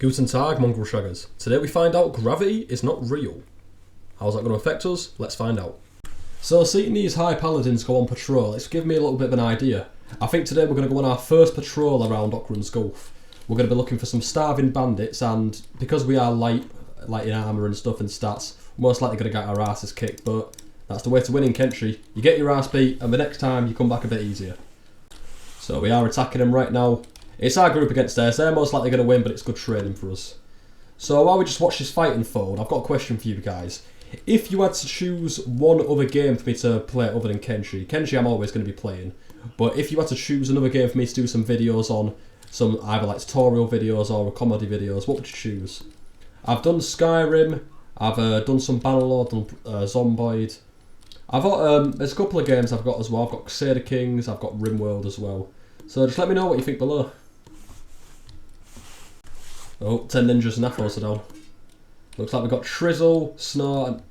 Guten Tag, mongrel shaggers. Today we find out gravity is not real. How's that going to affect us? Let's find out. So seeing these high paladins go on patrol, it's given me a little bit of an idea. I think today we're going to go on our first patrol around Ockran's Gulf. We're going to be looking for some starving bandits, and because we are light in armour and stuff and stats, we're most likely going to get our asses kicked, but that's the way to win in Kenshi. You get your ass beat and the next time you come back a bit easier. So we are attacking them right now. It's our group against theirs. They're most likely going to win, but it's good training for us. So while we just watch this fight unfold, I've got a question for you guys. If you had to choose one other game for me to play other than Kenshi I'm always going to be playing. But if you had to choose another game for me to do some videos on, some either like tutorial videos or comedy videos, what would you choose? I've done Skyrim, I've done some Bannerlord, done Zomboid. I've got, there's a couple of games I've got as well. I've got Crusader Kings, I've got RimWorld as well. So just let me know what you think below. Oh, 10 ninjas and Aphros are down. Looks like we've got Trizzle, Snore, and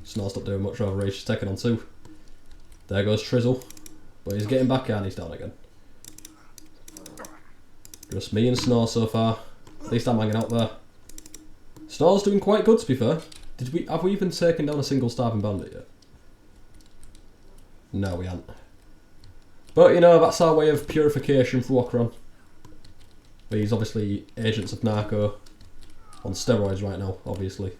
Snore's not doing much over here, she's taking on 2. There goes Trizzle. But he's getting back and he's down again. Just me and Snore so far. At least I'm hanging out there. Snore's doing quite good, to be fair. Have we even taken down a single starving bandit yet? No, we haven't. But you know, that's our way of purification for Ockran. These obviously agents of narco on steroids right now, obviously.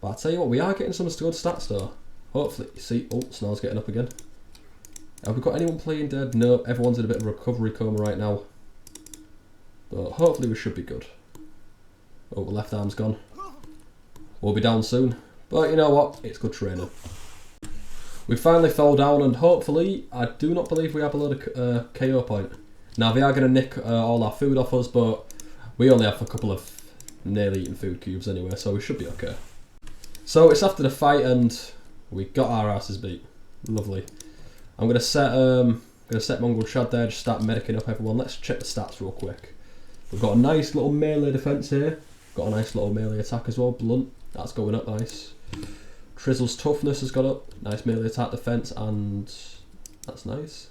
But I tell you what, we are getting some good stats though. Hopefully, see, oh, Snore's getting up again. Have we got anyone playing dead? No, everyone's in a bit of a recovery coma right now. But hopefully we should be good. Oh, the left arm's gone. We'll be down soon. But you know what? It's good training. We finally fell down and hopefully, I do not believe we have a load of KO point. Now they are going to nick all our food off us, but we only have a couple of nearly eaten food cubes anyway, so we should be okay. So it's after the fight and we got our asses beat. Lovely. I'm going to set Mongrel Chad there, just start medicing up everyone. Let's check the stats real quick. We've got a nice little melee defense here. Got a nice little melee attack as well, blunt. That's going up nice. Trizzle's toughness has got up. Nice melee attack defense, and that's nice.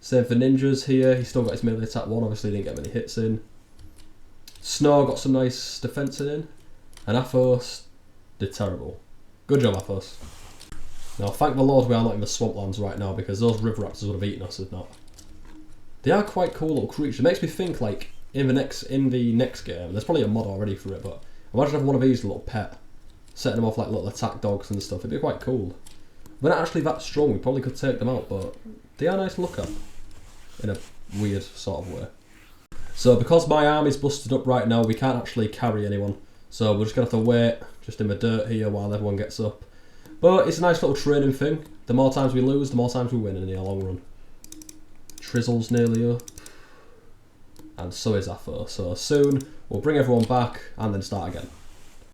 Same for ninjas here. He's still got his melee attack 1. Obviously didn't get many hits in. Snore got some nice defense in. And Aphos did terrible. Good job, Aphos. Now thank the Lord we are not in the swamplands right now, because those river raptors would have eaten us if not. They are quite cool little creatures. It makes me think like in the next game, there's probably a mod already for it, but imagine having one of these little pet, setting them off like little attack dogs and stuff. It'd be quite cool. They're not actually that strong. We probably could take them out, but they are nice to look at in a weird sort of way. So because my arm is busted up right now, we can't actually carry anyone. So we're just going to have to wait just in the dirt here while everyone gets up. But it's a nice little training thing. The more times we lose, the more times we win in the long run. Trizzle's nearly up. And so is Aphos. So soon we'll bring everyone back and then start again.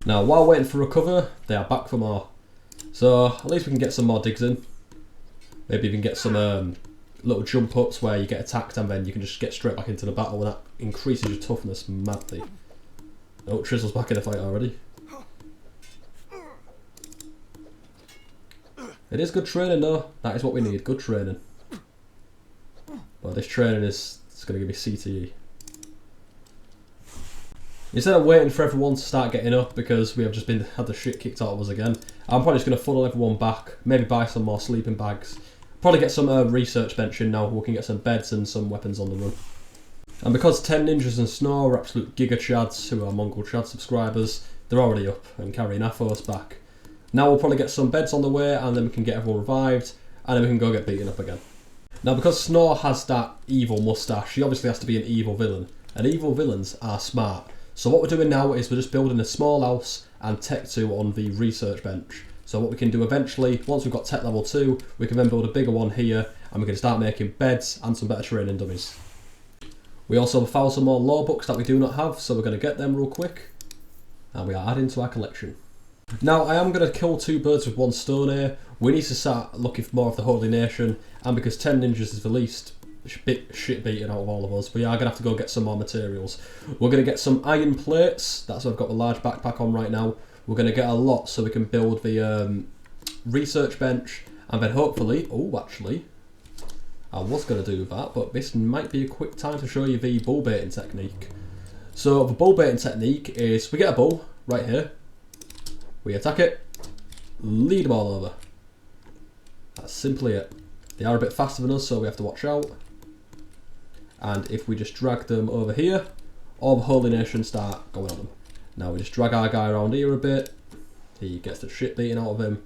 Now while waiting for recover, they are back for more. So at least we can get some more digs in. Maybe even get some little jump ups where you get attacked and then you can just get straight back into the battle, and that increases your toughness madly. Oh, Trizzle's back in the fight already. It is good training though. That is what we need, good training. But this training is going to give me CTE. Instead of waiting for everyone to start getting up because we have just had the shit kicked out of us again, I'm probably just going to funnel everyone back, maybe buy some more sleeping bags, probably get some research bench in now. We can get some beds and some weapons on the run. And because 10 ninjas and Snore are absolute giga chads who are Mongrel Chad subscribers, they're already up and carrying Aphos back. Now we'll probably get some beds on the way and then we can get everyone revived and then we can go get beaten up again. Now because Snore has that evil moustache, he obviously has to be an evil villain, and evil villains are smart. So what we're doing now is we're just building a small house and tech 2 on the research bench. So what we can do eventually, once we've got tech level 2, we can then build a bigger one here and we can start making beds and some better training dummies. We also found some more law books that we do not have, so we're going to get them real quick. And we are adding to our collection. Now I am going to kill 2 birds with 1 stone here. We need to start looking for more of the Holy Nation, and because 10 ninjas is the least shit beaten out of all of us, we are going to have to go get some more materials. We're going to get some iron plates. That's what I've got the large backpack on right now. We're going to get a lot so we can build the research bench, and then hopefully, oh actually, I was going to do that, but this might be a quick time to show you the bull baiting technique. So the bull baiting technique is we get a bull right here, we attack it, lead them all over. That's simply it. They are a bit faster than us, so we have to watch out. And if we just drag them over here, all the Holy Nation start going on them. Now we just drag our guy around here a bit. He gets the shit beaten out of him,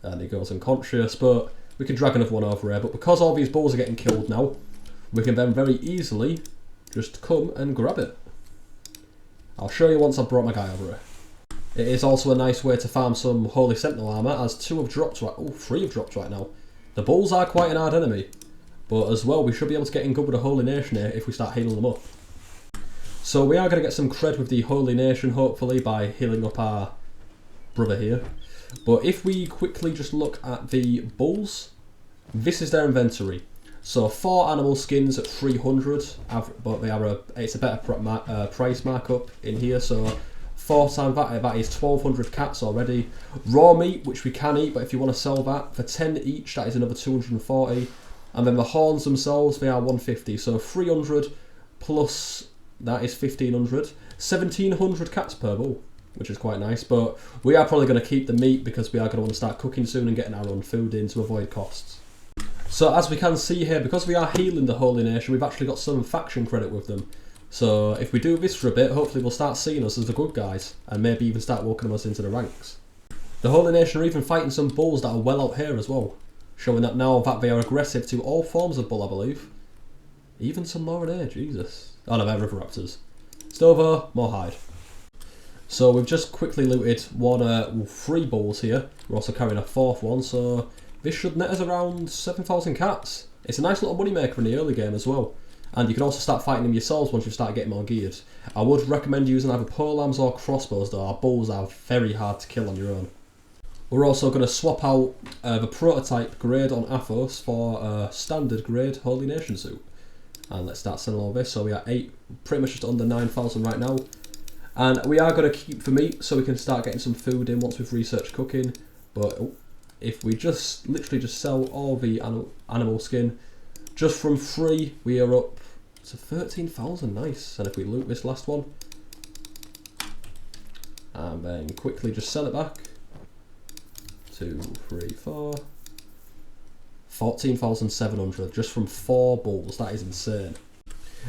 and he goes unconscious, but we can drag another one over here. But because all these bulls are getting killed now, we can then very easily just come and grab it. I'll show you once I've brought my guy over here. It is also a nice way to farm some Holy Sentinel armour, as 2 have dropped right, oh, 3 have dropped right now. The bulls are quite an hard enemy, but as well we should be able to get in good with the Holy Nation here if we start healing them up. So we are going to get some cred with the Holy Nation hopefully by healing up our brother here. But if we quickly just look at the bulls, this is their inventory. So 4 animal skins at 300, but they are it's a better price markup in here. So 4 times that is 1200 cats already. Raw meat, which we can eat, but if you want to sell that for 10 each, that is another 240. And then the horns themselves, they are 150. So 300 plus that is 1500. 1700 cats per bull, which is quite nice. But we are probably going to keep the meat because we are going to want to start cooking soon and getting our own food in to avoid costs. So as we can see here, because we are healing the Holy Nation, we've actually got some faction credit with them. So if we do this for a bit, hopefully they'll start seeing us as the good guys, and maybe even start welcoming us into the ranks. The Holy Nation are even fighting some bulls that are well out here as well, showing that now that they are aggressive to all forms of bull, I believe. Even some more in here, Jesus. Oh no, they're river raptors. Stover, more hide. So we've just quickly looted 3 bulls here. We're also carrying a 4th one, so this should net us around 7,000 cats. It's a nice little money maker in the early game as well. And you can also start fighting them yourselves once you start getting more geared. I would recommend using either polearms or crossbows though. Our bulls are very hard to kill on your own. We're also going to swap out the prototype grade on Athos for a standard grade Holy Nation suit. And let's start selling all this. So we are pretty much just under 9,000 right now. And we are going to keep the meat so we can start getting some food in once we've researched cooking. But if we just literally just sell all the animal skin, just from 3 we are up to 13,000, nice. And if we loot this last one, and then quickly just sell it back, 2, 3, 4, 14,700 just from 4 bulls, that is insane.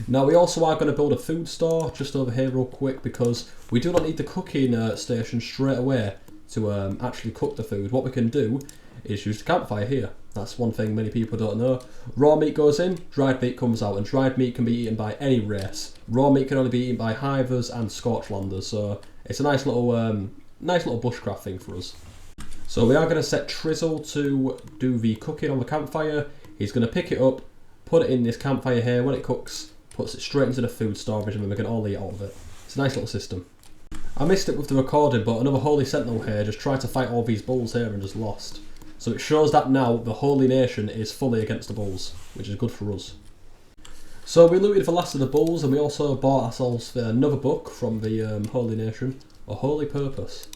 Now we also are going to build a food store just over here real quick because we do not need the cooking station straight away to actually cook the food. What we can do is use the campfire here. That's one thing many people don't know. Raw meat goes in, dried meat comes out, and dried meat can be eaten by any race. Raw meat can only be eaten by hivers and scorchlanders, so it's a nice little bushcraft thing for us. So we are going to set Trizzle to do the cooking on the campfire. He's going to pick it up, put it in this campfire here. When it cooks, puts it straight into the food storage, and then we can all eat out of it. It's a nice little system. I missed it with the recording, but another Holy Sentinel here just tried to fight all these bulls here and just lost. So it shows that now the Holy Nation is fully against the bulls, which is good for us. So we looted the last of the bulls, and we also bought ourselves another book from the Holy Nation, A Holy Purpose.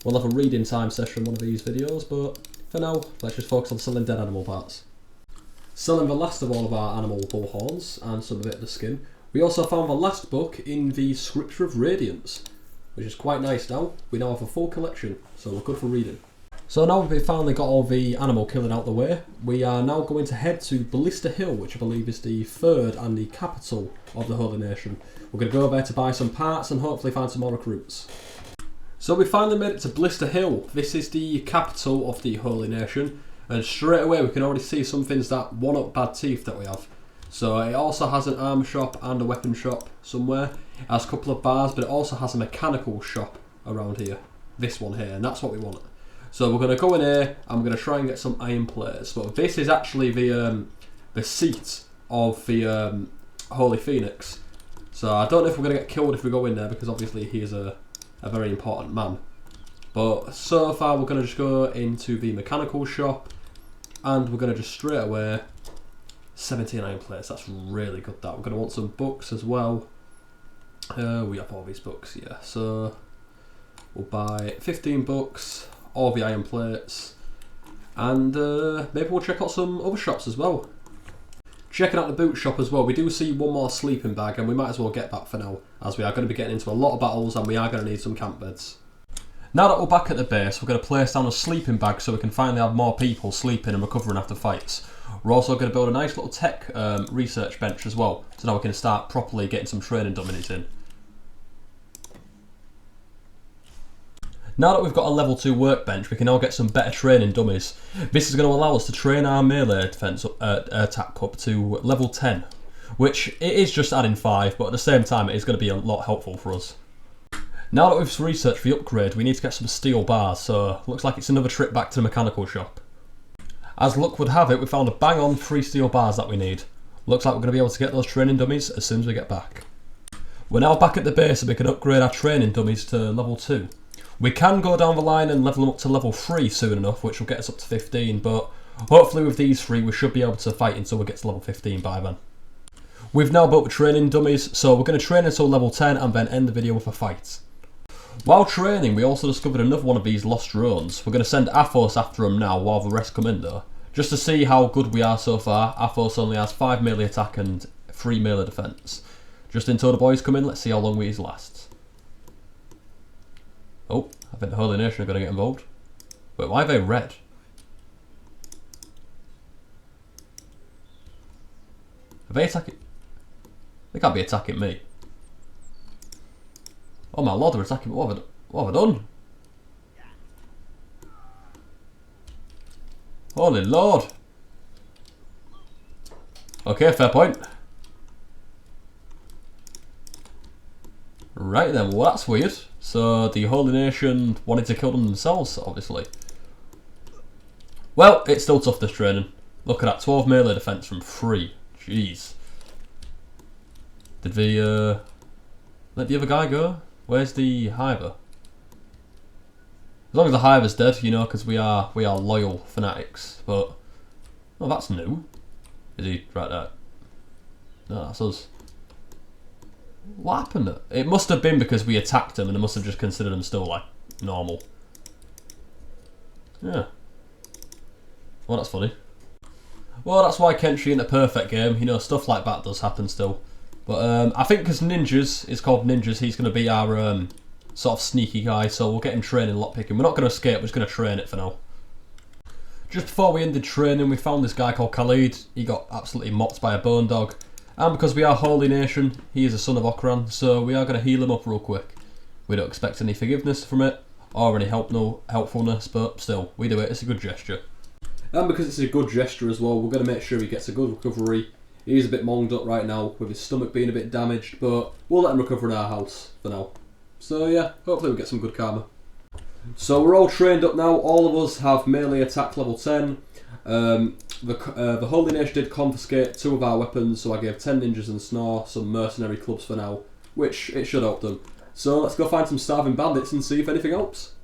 We'll have a reading time session in one of these videos, but for now, let's just focus on selling dead animal parts. Selling the last of all of our animal bull horns and some of it of the skin, we also found the last book in the Scripture of Radiance, which is quite nice now. We now have a full collection, so we're good for reading. So now we've finally got all the animal killing out the way, we are now going to head to Ballista Hill, which I believe is the 3rd and the capital of the Holy Nation. We're going to go there to buy some parts and hopefully find some more recruits. So we finally made it to Ballista Hill. This is the capital of the Holy Nation, and straight away we can already see some things that one-up bad teeth that we have. So it also has an arm shop and a weapon shop somewhere. It has a couple of bars, but it also has a mechanical shop around here. This one here, and that's what we want. So we're going to go in here and we're going to try and get some iron plates. But this is actually the seat of the Holy Phoenix. So I don't know if we're going to get killed if we go in there, because obviously he is a very important man. But so far we're going to just go into the mechanical shop and we're going to just straight away 17 iron plates. That's really good. That we're going to want some books as well. We have all these books, yeah. So we'll buy 15 books, all the iron plates, and maybe we'll check out some other shops as well. Checking out the boot shop as well, we do see one more sleeping bag, and we might as well get that for now, as we are going to be getting into a lot of battles and we are going to need some camp beds. Now that we're back at the base, we're going to place down a sleeping bag so we can finally have more people sleeping and recovering after fights. We're also going to build a nice little tech research bench as well, so now we can start properly getting some training dummies in. Now that we've got a level 2 workbench, we can now get some better training dummies. This is going to allow us to train our melee defense attack up to level 10, which it is just adding 5, but at the same time it is going to be a lot helpful for us. Now that we've researched the upgrade, we need to get some steel bars, so looks like it's another trip back to the mechanical shop. As luck would have it, we found a bang on 3 steel bars that we need. Looks like we're going to be able to get those training dummies as soon as we get back. We're now back at the base and we can upgrade our training dummies to level 2. We can go down the line and level them up to level 3 soon enough, which will get us up to 15, but hopefully with these 3 we should be able to fight until we get to level 15 by then. We've now built the training dummies, so we're going to train until level 10 and then end the video with a fight. While training, we also discovered another one of these lost drones. We're going to send Athos after them now while the rest come in though. Just to see how good we are so far, Athos only has 5 melee attack and 3 melee defense. Just until the boys come in, let's see how long these last. Oh, I think the Holy Nation are going to get involved. Wait, why are they red? Are they attacking? They can't be attacking me. Oh my lord, they're attacking me. What have I done? Holy lord. Okay, fair point. Right then, well that's weird. So the Holy Nation wanted to kill them themselves, obviously. Well, it's still tough this training. Look at that, 12 melee defense from 3. Jeez. Did the let the other guy go? Where's the Hiver? As long as the Hiver's dead, you know, because we are loyal fanatics. But oh, that's new. Is he right there? No, that's us. What happened? It must have been because we attacked them and they must have just considered them still like normal. Yeah. Well, that's funny. Well, that's why Kenshi ain't a perfect game. You know, stuff like that does happen still. But I think because Ninjas is called Ninjas, he's going to be our sort of sneaky guy. So we'll get him training lockpicking. We're not going to escape. We're just going to train it for now. Just before we ended training, we found this guy called Khalid. He got absolutely mopped by a bone dog. And because we are Holy Nation, he is a son of Okran, so we are going to heal him up real quick. We don't expect any forgiveness from it, or any helpfulness, but still, we do it, it's a good gesture. And because it's a good gesture as well, we're going to make sure he gets a good recovery. He's a bit monged up right now, with his stomach being a bit damaged, but we'll let him recover in our house for now. So yeah, hopefully we get some good karma. So we're all trained up now, all of us have melee attack level 10. The Holy Nation did confiscate 2 of our weapons, so I gave 10 ninjas and Snore some mercenary clubs for now, which it should help them. So let's go find some starving bandits and see if anything helps.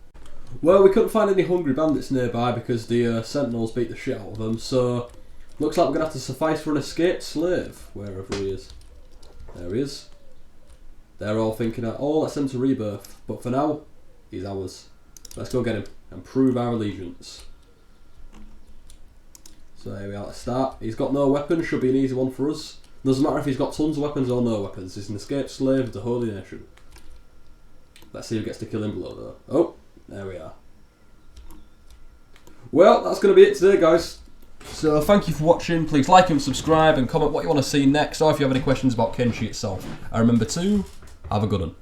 Well, we couldn't find any hungry bandits nearby because the sentinels beat the shit out of them, so looks like we're going to have to suffice for an escaped slave, wherever he is. There he is. They're all thinking, oh, let's send him to Rebirth, but for now, he's ours. Let's go get him and prove our allegiance. So here we are, let's start. He's got no weapons, should be an easy one for us. Doesn't matter if he's got tons of weapons or no weapons, he's an escaped slave of the Holy Nation. Let's see who gets to kill him below though. Oh, there we are. Well, that's going to be it today guys. So thank you for watching, please like and subscribe and comment what you want to see next, or if you have any questions about Kenshi itself. And remember to have a good one.